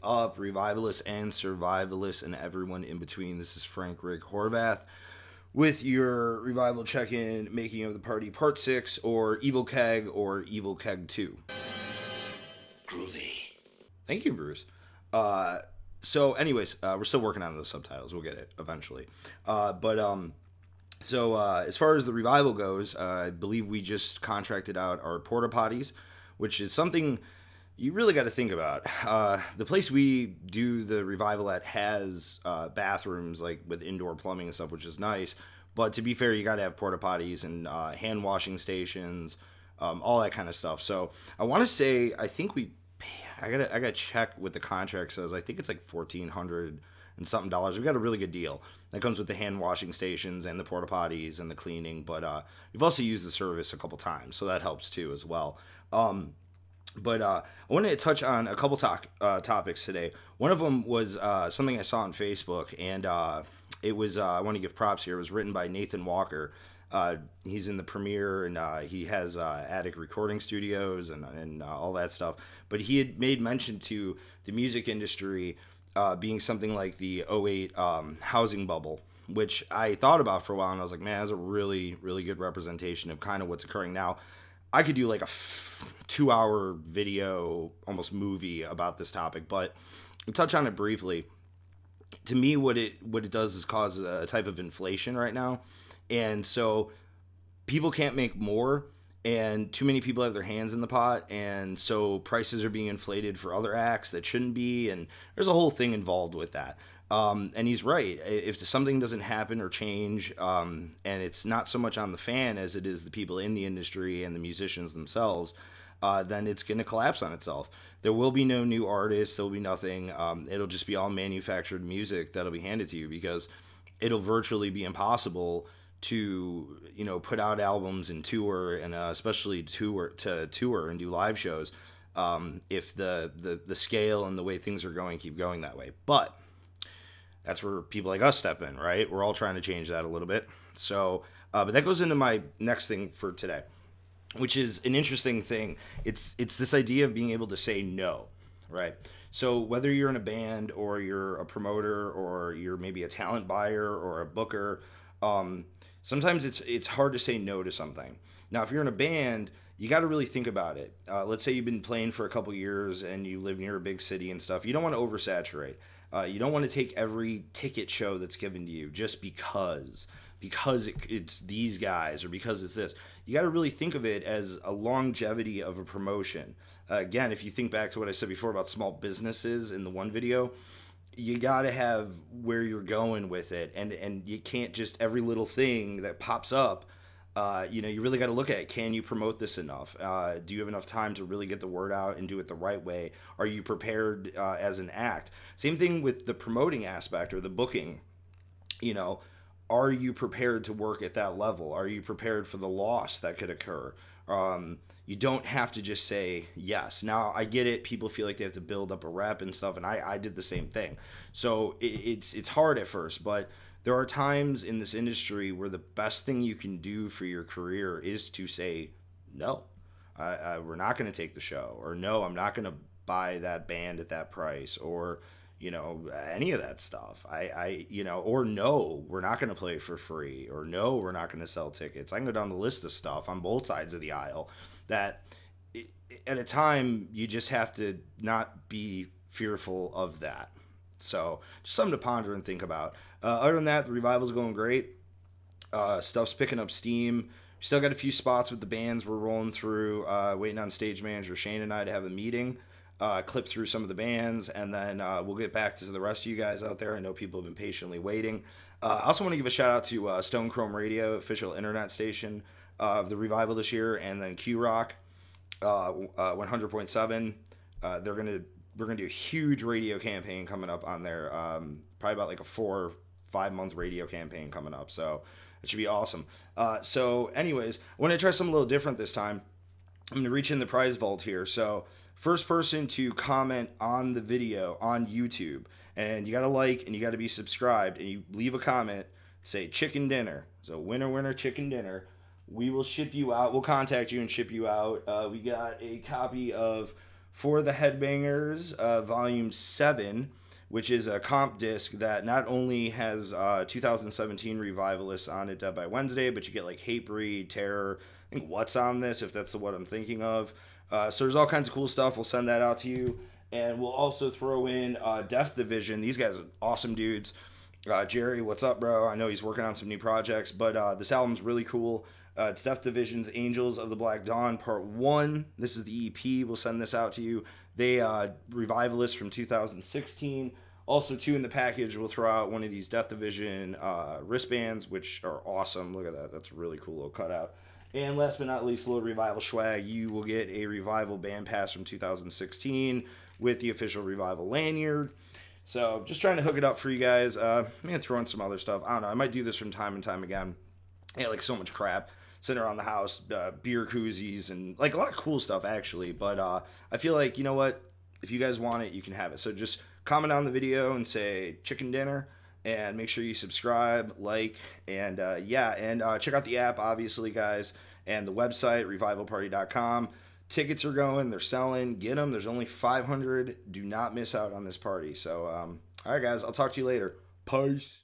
up, revivalists and survivalists and everyone in between? This is Frank Rick Horvath with your revival check-in, Making of the Party Part 6, or Evil Keg, or Evil Keg 2. Groovy. Thank you, Bruce. So anyways, we're still working on those subtitles. We'll get it eventually. So as far as the revival goes, I believe we just contracted out our porta potties, which is something you really got to think about. The place we do the revival at has bathrooms like with indoor plumbing and stuff, which is nice. But to be fair, you got to have porta potties and hand washing stations, all that kind of stuff. So I want to say, I gotta check what the contract says. I think it's like $1,400 and something dollars. We got a really good deal that comes with the hand washing stations and the porta potties and the cleaning. But we've also used the service a couple times, so that helps too as well. But I wanted to touch on a couple topics today. One of them was something I saw on Facebook, and it was I want to give props here. It was written by Nathan Walker. He's in the Premiere, and he has Attic Recording Studios and all that stuff. But he had made mention to the music industry being something like the '08 housing bubble, which I thought about for a while, and I was like, man, that's a really, really good representation of kind of what's occurring now. I could do like a 2-hour video, almost movie about this topic, but I'll touch on it briefly. To me, what it does is cause a type of inflation right now. And so people can't make more, and too many people have their hands in the pot, and so prices are being inflated for other acts that shouldn't be, and there's a whole thing involved with that. And he's right. If something doesn't happen or change, and it's not so much on the fan as it is the people in the industry and the musicians themselves, then it's going to collapse on itself. There will be no new artists. There will be nothing. It'll just be all manufactured music that'll be handed to you, because it'll virtually be impossible to put out albums and tour, and especially tour and do live shows, if the scale and the way things are going keep going that way. But that's where people like us step in, right? We're all trying to change that a little bit. So, but that goes into my next thing for today, which is an interesting thing. It's this idea of being able to say no, right? So whether you're in a band or you're a promoter or you're maybe a talent buyer or a booker, sometimes it's hard to say no to something. Now, if you're in a band, you got to really think about it. Let's say you've been playing for a couple years and you live near a big city and stuff. You don't want to oversaturate. You don't want to take every ticket show that's given to you just because it's these guys or because it's this. You got to really think of it as a longevity of a promotion. Again, if you think back to what I said before about small businesses in the one video, you got to have where you're going with it, and you can't just every little thing that pops up. You really got to look at it. Can you promote this enough? Do you have enough time to really get the word out and do it the right way? Are you prepared as an act? Same thing with the promoting aspect or the booking. Are you prepared to work at that level? Are you prepared for the loss that could occur? You don't have to just say yes. Now, I get it. People feel like they have to build up a rep and stuff, and I did the same thing. So it's hard at first, but there are times in this industry where the best thing you can do for your career is to say, no, we're not going to take the show, or no, I'm not going to buy that band at that price, or, any of that stuff. Or no, we're not going to play for free, or no, we're not going to sell tickets. I can go down the list of stuff on both sides of the aisle that at a time you just have to not be fearful of that. So just something to ponder and think about. Other than that, the revival's going great. Stuff's picking up steam. Still got a few spots with the bands we're rolling through, waiting on stage manager Shane and I to have a meeting, clip through some of the bands, and then we'll get back to the rest of you guys out there. I know people have been patiently waiting. I also want to give a shout out to Stone Chrome Radio, official internet station of the revival this year, and then Q Rock 100.7. We're gonna do a huge radio campaign coming up on there. Probably about like a 4 or 5 month radio campaign coming up. So it should be awesome. So anyways, I want to try something a little different this time. I'm gonna reach in the prize vault here. So first person to comment on the video on YouTube, and you gotta like and you gotta be subscribed, and you leave a comment, say chicken dinner. So winner chicken dinner. We will ship you out. We'll contact you and ship you out. We got a copy of for the Headbangers, Volume 7, which is a comp disc that not only has 2017 revivalists on it, Dead by Wednesday, but you get like Hatebreed, Terror, I think What's on this, if that's what I'm thinking of. So there's all kinds of cool stuff. We'll send that out to you. And we'll also throw in Death Division. These guys are awesome dudes. Jerry, what's up, bro? I know he's working on some new projects, but this album's really cool. It's Death Division's Angels of the Black Dawn Part 1. This is the EP. We'll send this out to you. They revivalists from 2016. Also, too, in the package, we'll throw out one of these Death Division wristbands, which are awesome. Look at that. That's a really cool little cutout. And last but not least, a little Revival swag. You will get a Revival band pass from 2016 with the official Revival lanyard. So just trying to hook it up for you guys. I'm going to throw in some other stuff. I don't know. I might do this from time and time again. Yeah, like so much crap sitting around the house, beer koozies, and like a lot of cool stuff, actually. But I feel like, you know what? If you guys want it, you can have it. So just comment on the video and say chicken dinner. And make sure you subscribe, like, and check out the app, obviously, guys, and the website, revivalparty.com. Tickets are going. They're selling. Get them. There's only 500. Do not miss out on this party. So, all right, guys, I'll talk to you later. Peace.